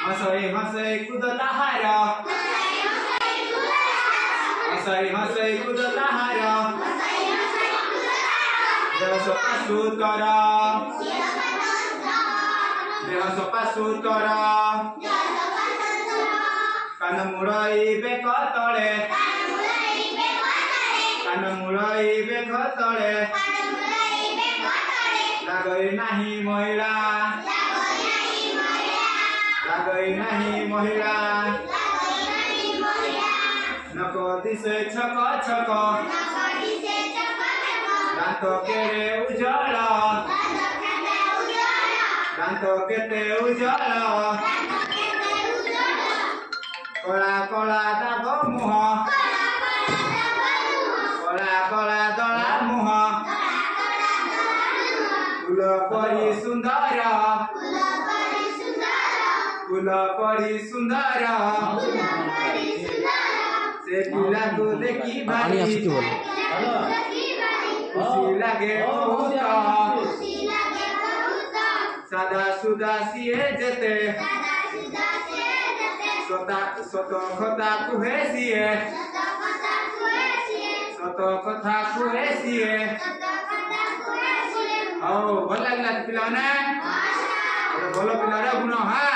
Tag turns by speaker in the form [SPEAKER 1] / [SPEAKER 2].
[SPEAKER 1] हसई हसई कूदता हारा हसई हसई कूदता हारा देह सफासुर करा देह सफासुर करा कान मुड़ई बेक तले कान मुड़ई बेक तले लागई नाही महिला लागई नाही महिला नको दिसे छक छक दांत केरे उजळ दांत केते उजळ कला कला दाग मुह कला कला दला मुह फूल परी सुंदर फूल परी सुंदर से पिला को देखी भारी खुशी लगे बहुत सदा सुदा सिए जेते सत कथा कुहे सिए सत कथा कुहे सिए आओ भल लागला पिलाने भल पिलारे गुण हाँ